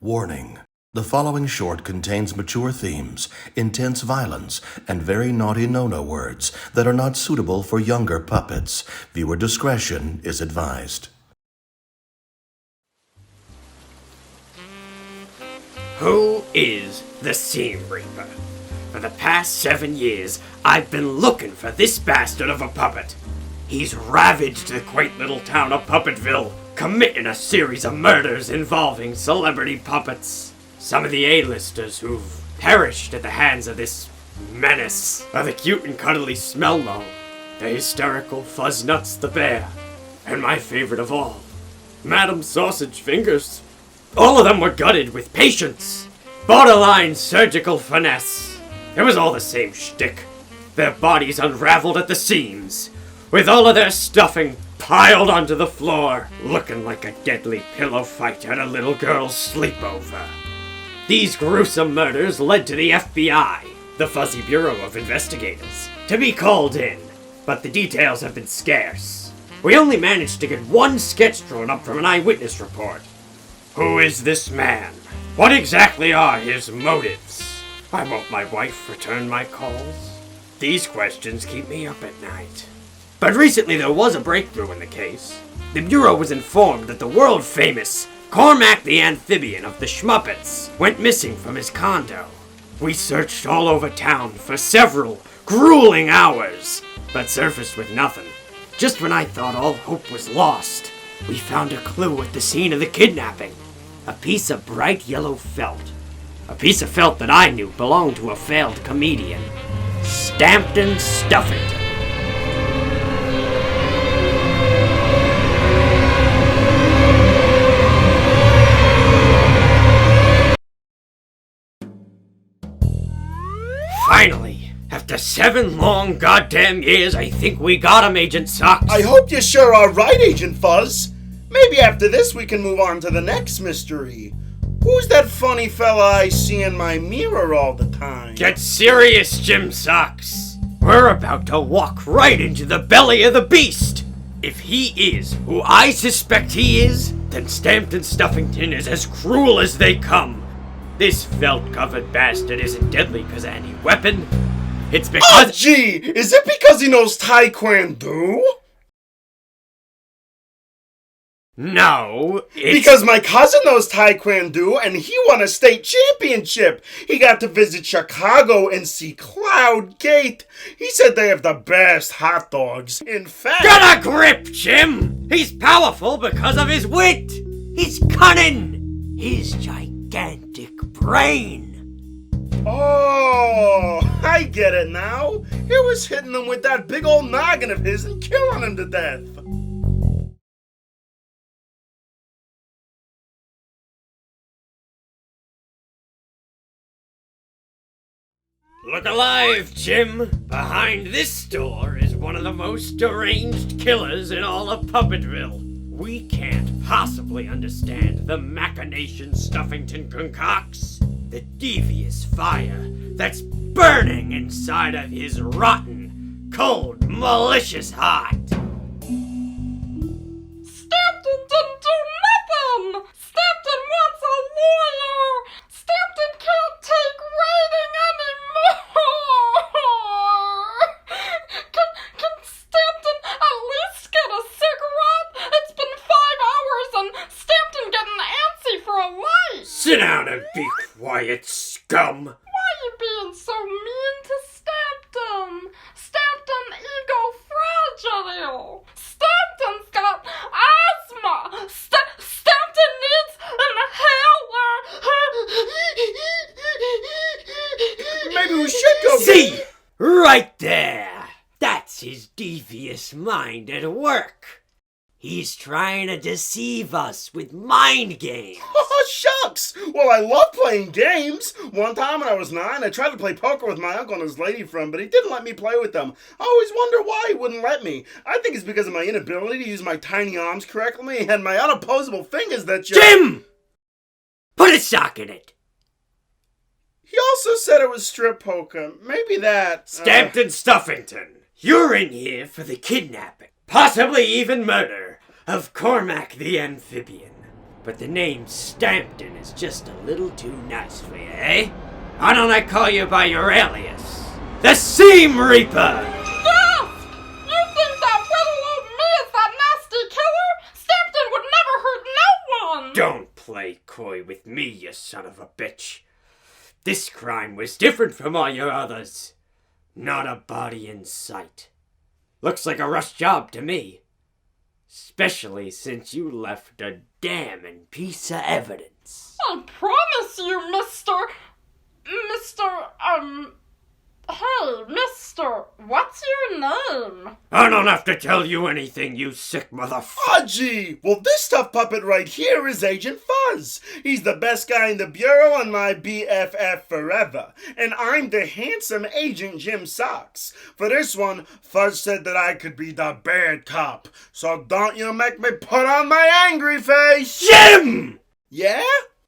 Warning. The following short contains mature themes, intense violence, and very naughty no-no words that are not suitable for younger puppets. Viewer discretion is advised. Who is the Seam Reaper? For the past 7 years, I've been looking for this bastard of a puppet. He's ravaged the quaint little town of Puppetville, committing a series of murders involving celebrity puppets. Some of the A-listers who've perished at the hands of this menace are the cute and cuddly Smello, the hysterical Fuzznuts the bear, and my favorite of all, Madam Sausage Fingers. All of them were gutted with patience, borderline surgical finesse. It was all the same shtick. Their bodies unraveled at the seams, with all of their stuffing piled onto the floor, looking like a deadly pillow fight at a little girl's sleepover. These gruesome murders led to the FBI, the Fuzzy Bureau of Investigators, to be called in, but the details have been scarce. We only managed to get one sketch drawn up from an eyewitness report. Who is this man? What exactly are his motives? Why won't my wife return my calls? These questions keep me up at night. But recently there was a breakthrough in the case. The Bureau was informed that the world-famous Kormack the Amphibian of the Schmuppets went missing from his condo. We searched all over town for several grueling hours, but surfaced with nothing. Just when I thought all hope was lost, we found a clue at the scene of the kidnapping. A piece of bright yellow felt. A piece of felt that I knew belonged to a failed comedian. Stampton Stuffington. Finally, after 7 long goddamn years, I think we got him, Agent Socks. I hope you sure are right, Agent Fuzz. Maybe after this we can move on to the next mystery. Who's that funny fella I see in my mirror all the time? Get serious, Jim Socks. We're about to walk right into the belly of the beast. If he is who I suspect he is, then Stampton Stuffington is as cruel as they come. This felt-covered bastard isn't deadly because of any weapon. It's because— Oh, gee! Is it because he knows Taekwondo? No, it's— Because my cousin knows Taekwondo and he won a state championship. He got to visit Chicago and see Cloud Gate. He said they have the best hot dogs. In fact— Get a grip, Jim! He's powerful because of his wit! He's cunning! His gigantic brain! Oh, I get it now. He was hitting him with that big old noggin of his and killing him to death. Look alive, Jim! Behind this door is one of the most deranged killers in all of Puppetville. We can't possibly understand the machinations Stuffington concocts. The devious fire that's burning inside of his rotten, cold, malicious heart. Stampton didn't do nothing! Stampton wants a lawyer! Stampton can't take waiting anymore! Can Stampton at least get a cigarette? It's been 5 hours and Stampton getting antsy for a light! Sit down and be quiet, scum! Why are you being so mean to Stampton? Stampton ego fragile! Stampton's got asthma! Stampton needs an inhaler! Maybe we should go— See! Right there! That's his devious mind at work. He's trying to deceive us with mind games. Oh, shucks! Well, I love playing games. One time when I was 9, I tried to play poker with my uncle and his lady friend, but he didn't let me play with them. I always wonder why he wouldn't let me. I think it's because of my inability to use my tiny arms correctly and my unopposable fingers that just— Jim! Put a sock in it. He also said it was strip poker. Maybe that— Stampton Stuffington, you're in here for the kidnapping, possibly even murder, of Kormack the Amphibian. but the name Stampton is just a little too nice for you, eh? Why don't I call you by your alias? The Seam Reaper! Yes! You think that little old me is that nasty killer? Stampton would never hurt no one! Don't play coy with me, you son of a bitch. This crime was different from all your others. Not a body in sight. Looks like a rushed job to me. Especially since you left a damning piece of evidence. I promise you, hey, mister, what's your name? I don't have to tell you anything, you sick motherfucker. Oh, gee. Well, this tough puppet right here is Agent Fuzz. He's the best guy in the Bureau and my BFF forever. And I'm the handsome Agent Jim Socks. For this one, Fuzz said that I could be the bad cop. So don't you make me put on my angry face. Jim! Yeah?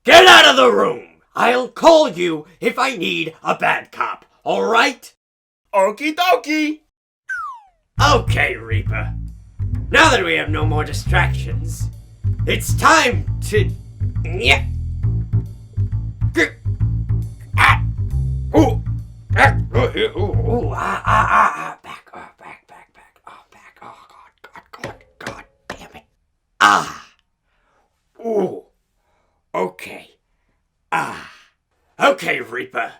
Get out of the room! I'll call you if I need a bad cop. All right? Okie dokie. Okay, Reaper. Now that we have no more distractions, it's time to... Yeah. Back. Oh, God damn it. Okay. Okay, Reaper.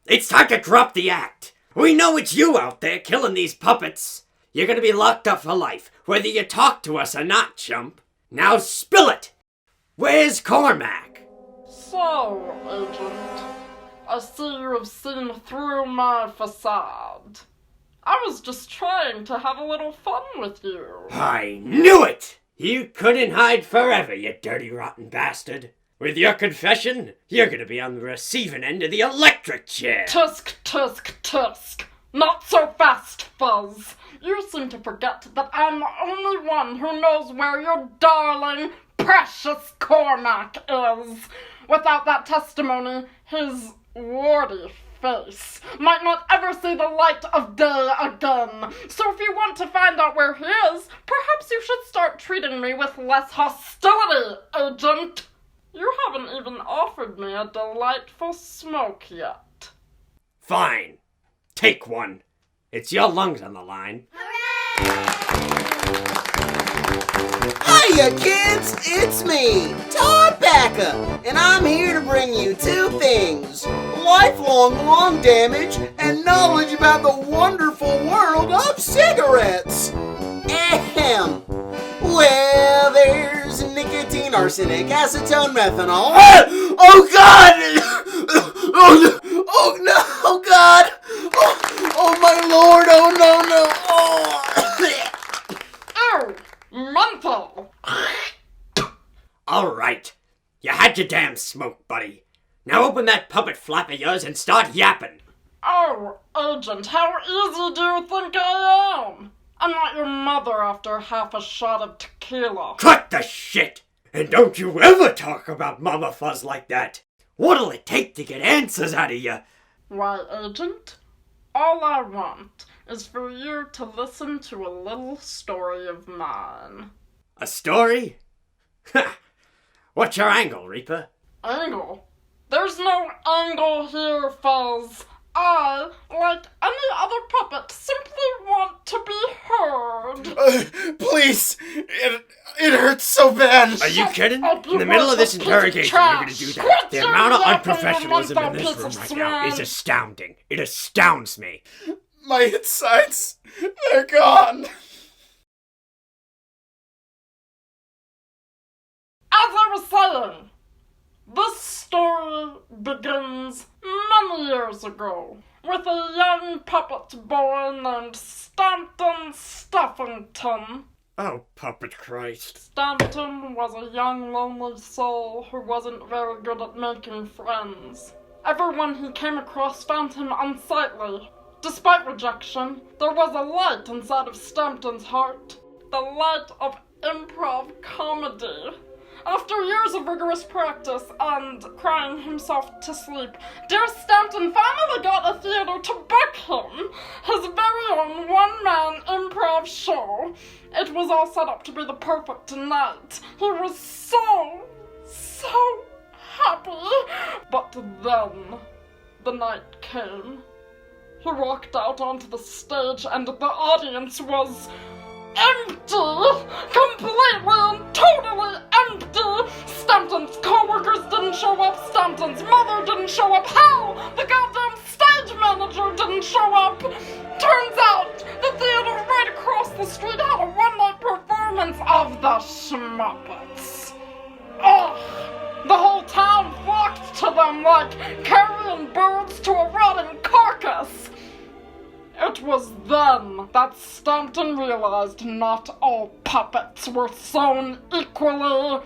It's time to drop the act. We know it's you out there killing these puppets. You're gonna be locked up for life, whether you talk to us or not, chump. Now spill it. Where's Kormack? So, Agent, I see you have seen through my facade. I was just trying to have a little fun with you. I knew it! You couldn't hide forever, you dirty rotten bastard. With your confession, you're gonna be on the receiving end of the electric chair. Tusk, tusk, tusk. Not so fast, Fuzz. You seem to forget that I'm the only one who knows where your darling, precious Kormack is. Without that testimony, his warty face might not ever see the light of day again. So if you want to find out where he is, perhaps you should start treating me with less hostility, Agent. You haven't even offered me a delightful smoke yet. Fine. Take one. It's your lungs on the line. Hiya, kids! It's me, Todd Bacco, and I'm here to bring you two things: lifelong lung damage and knowledge about the wonderful world of cigarettes. Ahem. Well, there's nicotine, arsenic, acetone, methanol. Oh, God! Oh, no! Oh, God! Oh, my Lord! Oh, no, no! Ew! Mental! All right. You had your damn smoke, buddy. Now open that puppet flap of yours and start yapping. Oh, Agent, how easy do you think I am? I'm not your mother after half a shot of tequila. Cut the shit! And don't you ever talk about Mama Fuzz like that. What'll it take to get answers out of you? Why, Agent, all I want is for you to listen to a little story of mine. A story? Ha! What's your angle, Reaper? Angle? There's no angle here, Fuzz. I, like any other puppet, simply want to be heard. Please, it hurts so bad. Are you kidding? In the middle of this interrogation, you're gonna do that. The amount of unprofessionalism in this room right now is astounding. It astounds me. My insides, they're gone. As I was saying, this story begins many years ago with a young puppet boy named Stampton Stuffington. Oh, puppet Christ. Stampton was a young, lonely soul who wasn't very good at making friends. Everyone he came across found him unsightly. Despite rejection, there was a light inside of Stampton's heart. The light of improv comedy. After years of rigorous practice and crying himself to sleep, dear Stampton finally got a theater to book him, his very own one-man improv show. It was all set up to be the perfect night. He was so But then, the night came. He walked out onto the stage and the audience was empty! Completely and totally empty! Stampton's co-workers didn't show up, Stampton's mother didn't show up, hell! The goddamn stage manager didn't show up! Turns out, the theater right across the street had a one-night performance of the Schmuppets. Ugh! The whole town flocked to them like carrion birds to a rotting carcass! It was then that Stampton realized not all puppets were sewn equally.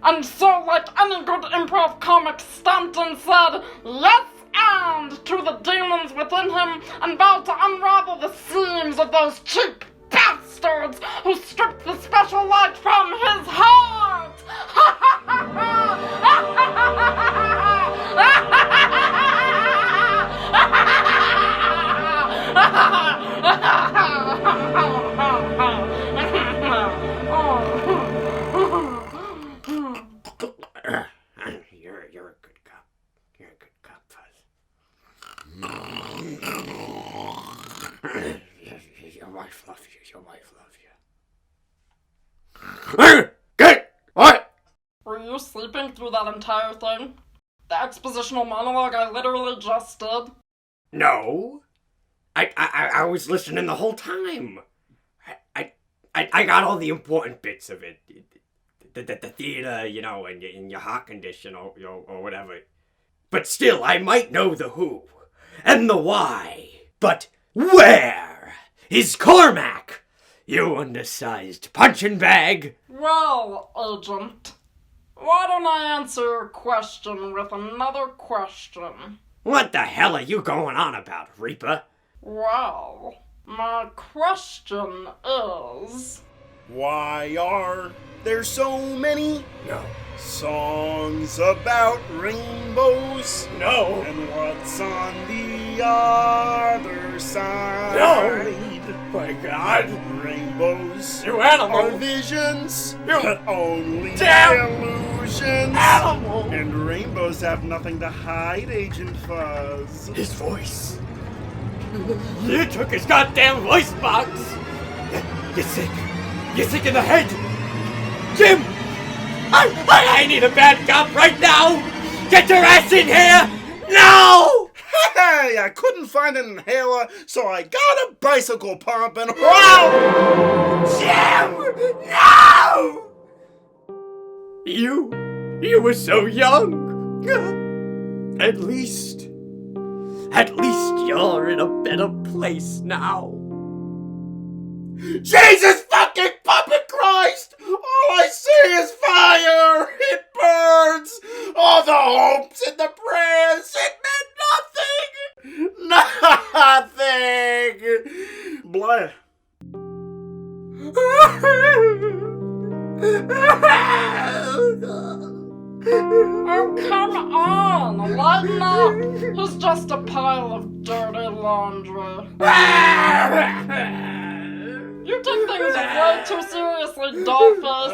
And so, like any good improv comic, Stampton said, yes and to the demons within him and vowed to unravel the seams of those cheap bastards who stripped the special light from his heart! Ha ha ha You're a good cop. You're a good cop, Fuzz. Your wife loves you. Your wife loves you. Good! What? Were you sleeping through that entire thing? The expositional monologue I literally just did? No. I was listening the whole time. I got all the important bits of it. The theater, you know, and your heart condition or whatever. But still, I might know the who and the why. But where is Kormack? You undersized punching bag. Well, Agent, why don't I answer your question with another question? What the hell are you going on about, Reaper? Well, my question is... Why are there so many No. songs about rainbows? No. And what's on the other side? No. My God. Rainbows You animal. are visions, You but only damn illusions. Animal. And rainbows have nothing to hide, Agent Fuzz. His voice. You took his goddamn voice box. You're sick. You're sick in the head. Jim! I need a bad cop right now! Get your ass in here! Now! Hey, I couldn't find an inhaler, so I got a bicycle pump and wow! Jim! No! You were so young. At least you're in a better place now. Jesus fucking puppet Christ! All I see is fire! It burns! All the hopes and the prayers, it meant nothing! Nothing! Blah. Oh, come on! Lighten up! He's just a pile of dirty laundry. You take things way too seriously, dollface.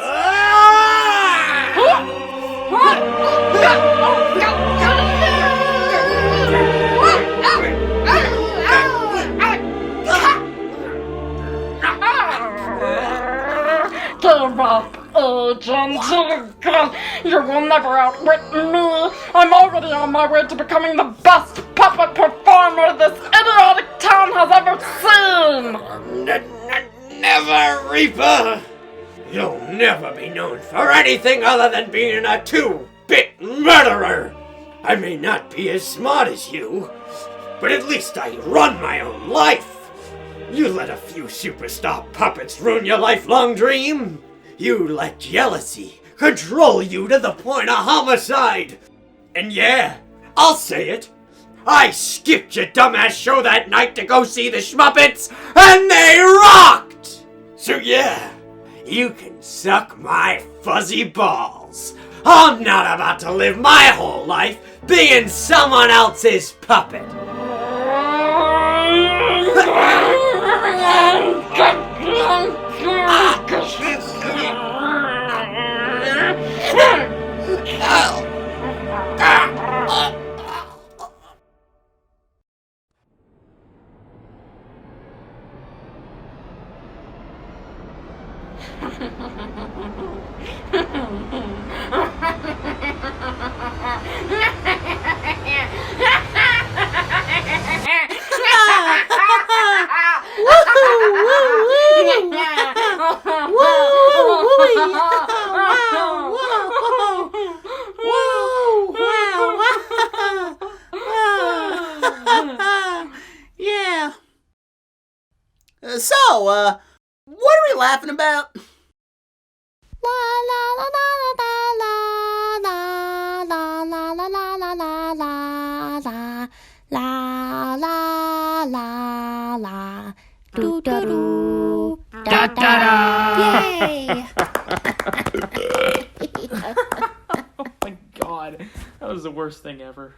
Give up, Agent. You will never outwit me. I'm already on my way to becoming the best puppet performer this idiotic town has ever seen. Never, Reaper! You'll never be known for anything other than being a two-bit murderer! I may not be as smart as you, but at least I run my own life! You let a few superstar puppets ruin your lifelong dream! You let jealousy control you to the point of homicide! And yeah, I'll say it! I skipped your dumbass show that night to go see the Schmuppets, and they rocked! So yeah, you can suck my fuzzy balls. I'm not about to live my whole life being someone else's puppet. So, what are we laughing about? La la la la la la la la la la la la la la la la la do do do da da da. Yay! Oh my god, that was the worst thing ever.